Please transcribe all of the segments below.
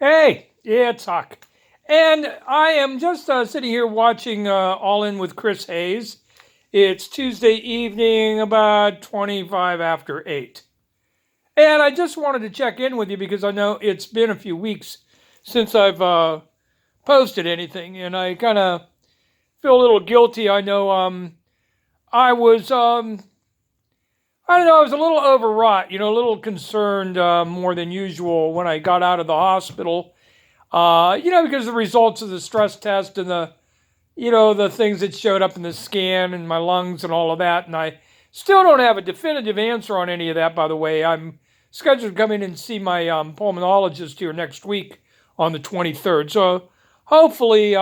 Hey, yeah, it's Huck. And I am just sitting here watching All In with Chris Hayes. It's Tuesday evening, about 25 after 8. And I just wanted to check in with you because I know it's been a few weeks since I've posted anything. And I kind of feel a little guilty. I know I was, I don't know, I was a little overwrought, a little concerned more than usual when I got out of the hospital. Because the results of the stress test and the things that showed up in the scan and my lungs and all of that. And I still don't have a definitive answer on any of that, by the way. I'm scheduled to come in and see my pulmonologist here next week on the 23rd. So hopefully,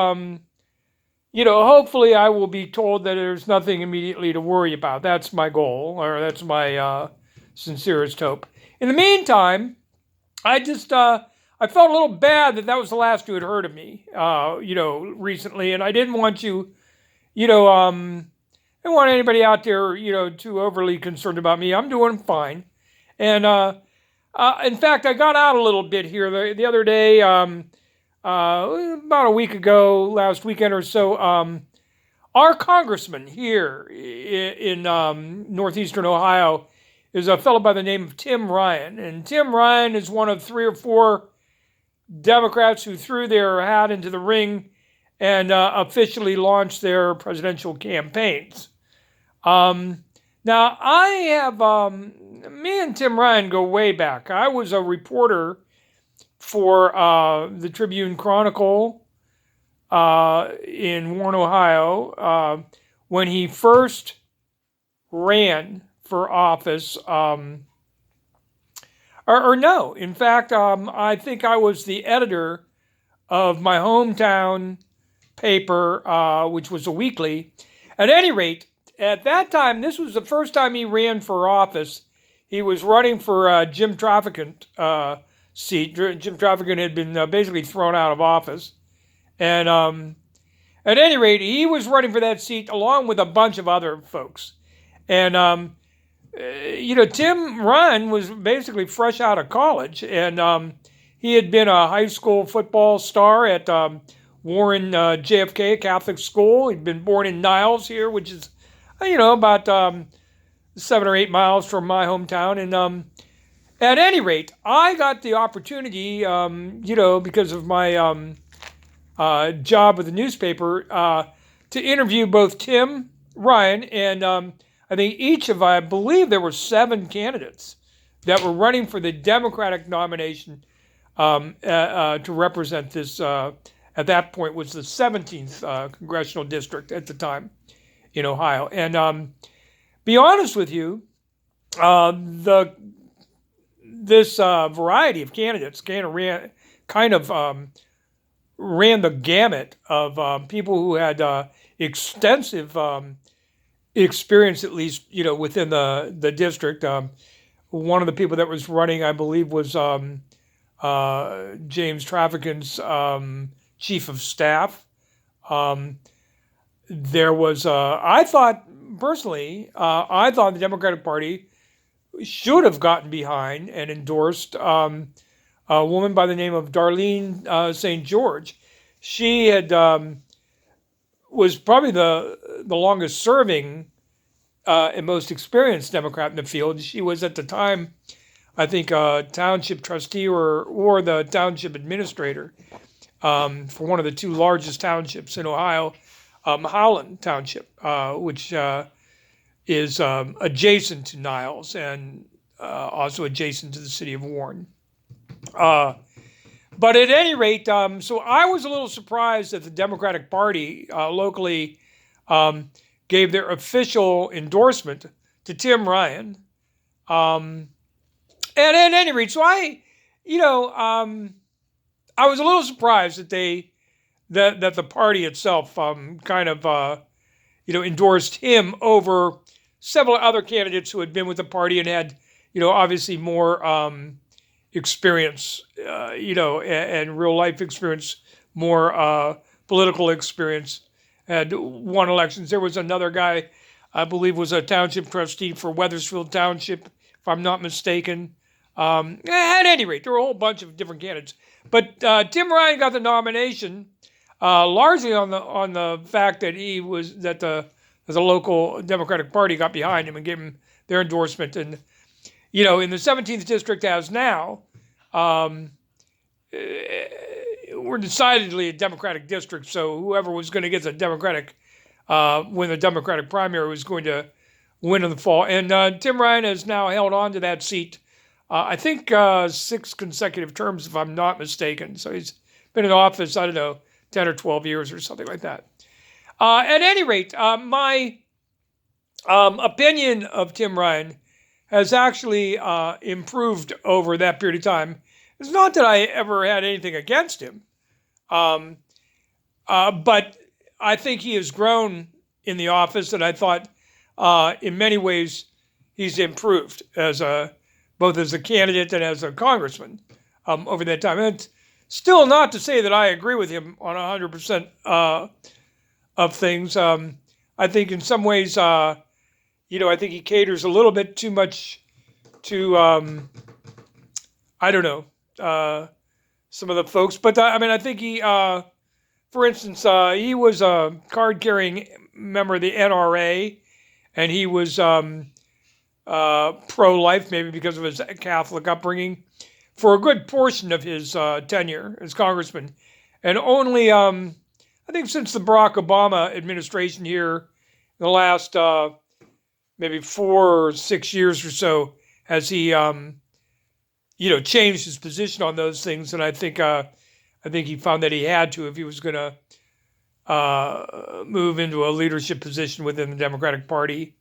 hopefully I will be told that there's nothing immediately to worry about. That's my goal, or that's my sincerest hope. In the meantime, I felt a little bad that was the last you had heard of me, recently, and I didn't want you, I didn't want anybody out there, too overly concerned about me. I'm doing fine, and in fact, I got out a little bit here the other day, about a week ago, last weekend or so. Our congressman here in northeastern Ohio is a fellow by the name of Tim Ryan, and Tim Ryan is one of 3 or 4 Democrats who threw their hat into the ring and officially launched their presidential campaigns. Now, I have, me and Tim Ryan go way back. I was a reporter for the Tribune Chronicle in Warren, Ohio, when he first ran for office. No, in fact, I think I was the editor of my hometown paper, which was a weekly. At any rate, at that time, this was the first time he ran for office. He was running for Jim Traficant seat. Jim Traficant had been basically thrown out of office. And at any rate, he was running for that seat along with a bunch of other folks. And Tim Ryan was basically fresh out of college, and he had been a high school football star at Warren JFK Catholic School. He'd been born in Niles here, which is, about 7 or 8 miles from my hometown. And at any rate, I got the opportunity, because of my job with the newspaper, to interview both Tim Ryan and I think I believe there were 7 candidates that were running for the Democratic nomination to represent this, at that point, was the 17th congressional district at the time in Ohio. And be honest with you, this variety of candidates kind of ran the gamut of people who had extensive experience, at least, within the district. One of the people that was running, I believe, was James Traficant's chief of staff. There was, I thought the Democratic Party should have gotten behind and endorsed a woman by the name of Darlene St. George. She had was probably the longest serving and most experienced Democrat in the field. She was at the time, I think, a township trustee or the township administrator for one of the 2 largest townships in Ohio, Howland Township, which is adjacent to Niles and also adjacent to the city of Warren. But at any rate, so I was a little surprised that the Democratic Party locally gave their official endorsement to Tim Ryan. And at any rate, so I was a little surprised that the party itself kind of endorsed him over several other candidates who had been with the party and had obviously more experience, and real life experience, more political experience, had won elections. There was another guy, I believe, was a township trustee for Weathersfield Township, if I'm not mistaken. At any rate, there were a whole bunch of different candidates. But Tim Ryan got the nomination largely on the fact that the local Democratic Party got behind him and gave him their endorsement. And in the 17th district as now, we're decidedly a Democratic district. So whoever was going to get the Democratic win the Democratic primary was going to win in the fall. And Tim Ryan has now held on to that seat, I think 6 consecutive terms, if I'm not mistaken. So he's been in office, I don't know, 10 or 12 years or something like that. At any rate, my opinion of Tim Ryan has actually improved over that period of time. It's not that I ever had anything against him, but I think he has grown in the office, and I thought in many ways he's improved both as a candidate and as a congressman over that time. And it's still not to say that I agree with him on 100% of things. I think in some ways, I think he caters a little bit too much to, I don't know, some of the folks. But I think he, for instance, he was a card-carrying member of the NRA, and he was pro-life, maybe because of his Catholic upbringing, for a good portion of his tenure as congressman. And only, I think since the Barack Obama administration here, in the last maybe 4 or 6 years or so, has he, changed his position on those things. And I think he found that he had to if he was going to move into a leadership position within the Democratic Party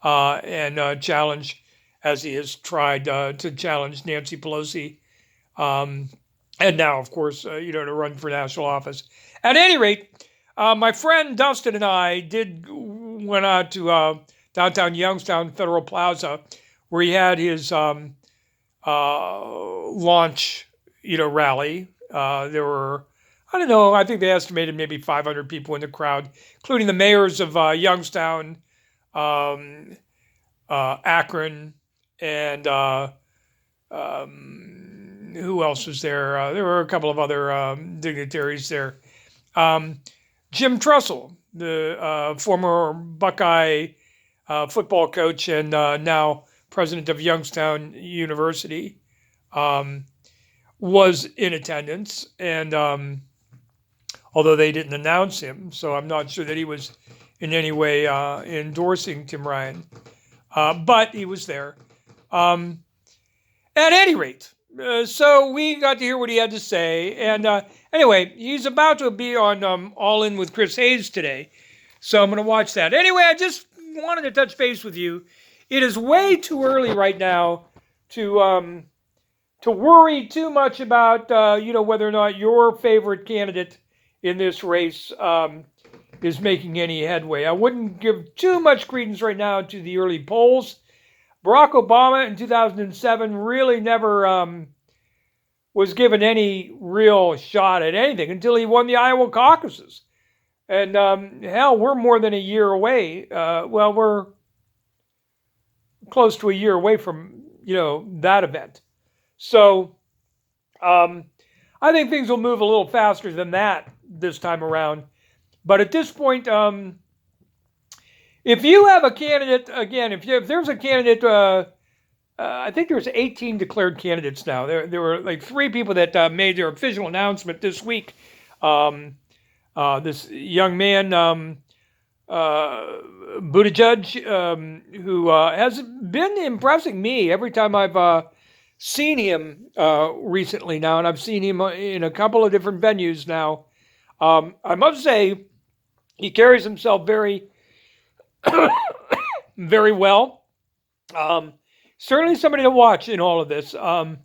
and challenge, as he has tried to challenge Nancy Pelosi, and now, of course, to run for national office. At any rate, my friend Dustin and I went out to downtown Youngstown Federal Plaza, where he had his launch, rally. There were, I don't know, I think they estimated maybe 500 people in the crowd, including the mayors of Youngstown, Akron, and who else was there? There were a couple of other dignitaries there. Jim Tressel, the former Buckeye football coach and now president of Youngstown University, was in attendance. And although they didn't announce him, so I'm not sure that he was in any way endorsing Tim Ryan, but he was there. At any rate, so we got to hear what he had to say. And anyway, he's about to be on All In with Chris Hayes today, so I'm going to watch that. Anyway, I just wanted to touch base with you. It is way too early right now to worry too much about whether or not your favorite candidate in this race is making any headway. I wouldn't give too much credence right now to the early polls. Barack Obama in 2007 really never was given any real shot at anything until he won the Iowa caucuses. And hell, we're more than a year away. We're close to a year away from, that event. So I think things will move a little faster than that this time around. But at this point, if you have a candidate, again, if there's a candidate, I think there's 18 declared candidates now. There were like 3 people that made their official announcement this week. This young man, Buttigieg, who has been impressing me every time I've seen him recently now, and I've seen him in a couple of different venues now. I must say, he carries himself very, very well. Certainly somebody to watch in all of this. But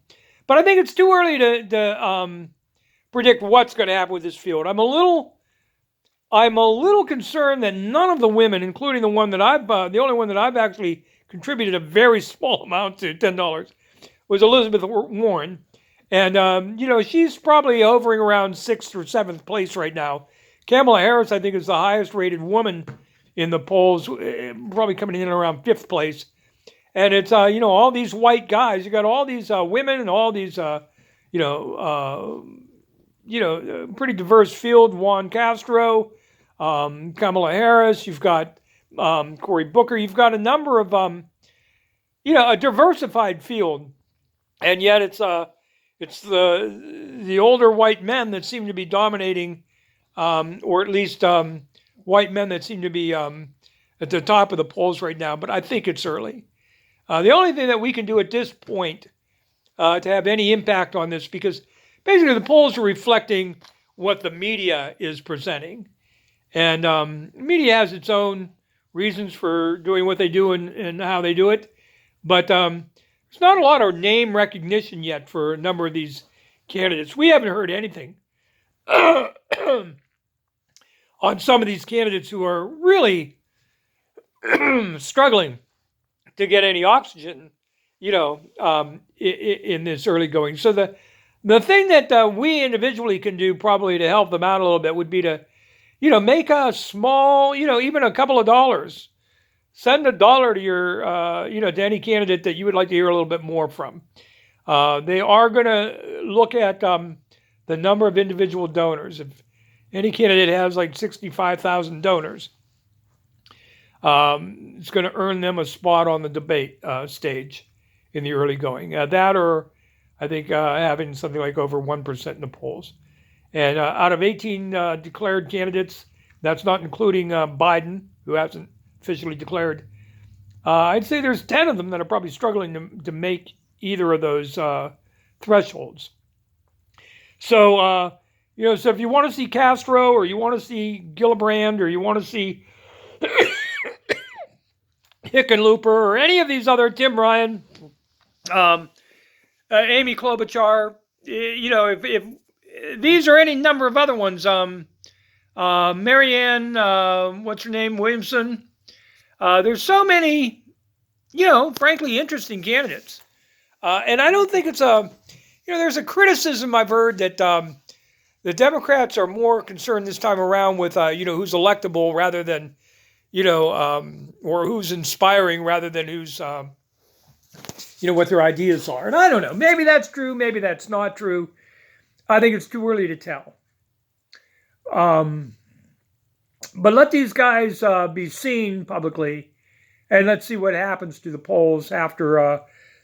I think it's too early to predict what's going to happen with this field. I'm a little concerned that none of the women, including the only one that I've actually contributed a very small amount to, $10, was Elizabeth Warren. And, she's probably hovering around 6th or 7th place right now. Kamala Harris, I think, is the highest rated woman in the polls, probably coming in around 5th place. And it's, all these white guys. You got all these women and all these, pretty diverse field. Juan Castro, Kamala Harris. You've got Cory Booker. You've got a number of a diversified field, and yet it's the older white men that seem to be dominating, or at least white men that seem to be at the top of the polls right now. But I think it's early. The only thing that we can do at this point to have any impact on this, because basically the polls are reflecting what the media is presenting, and media has its own reasons for doing what they do and how they do it, but there's not a lot of name recognition yet for a number of these candidates. We haven't heard anything on some of these candidates who are really struggling to get any oxygen, in this early going. So the thing that we individually can do probably to help them out a little bit would be to, make a small, even a couple of dollars. Send $1 to your, to any candidate that you would like to hear a little bit more from. They are going to look at the number of individual donors. If any candidate has like 65,000 donors, it's going to earn them a spot on the debate stage in the early going. That, or I think having something like over 1% in the polls. And out of 18 declared candidates, that's not including Biden, who hasn't officially declared, I'd say there's 10 of them that are probably struggling to make either of those thresholds. So, so if you want to see Castro, or you want to see Gillibrand, or you want to see Hickenlooper, or any of these other, Tim Ryan, Amy Klobuchar, if these are any number of other ones, Marianne, what's her name, Williamson, there's so many, frankly, interesting candidates. And I don't think it's there's a criticism I've heard that the Democrats are more concerned this time around with, who's electable rather than, or who's inspiring rather than who's, what their ideas are. And I don't know. Maybe that's true. Maybe that's not true. I think it's too early to tell. But let these guys be seen publicly, and let's see what happens to the polls after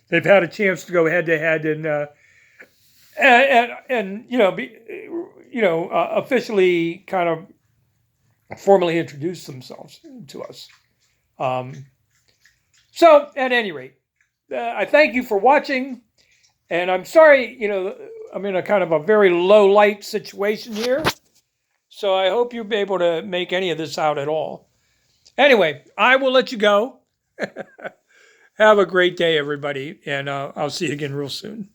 they've had a chance to go head to head and officially kind of formally introduce themselves to us. So at any rate, I thank you for watching, and I'm sorry, I'm in a kind of a very low light situation here. So I hope you'll be able to make any of this out at all. Anyway, I will let you go. Have a great day, everybody, and I'll see you again real soon.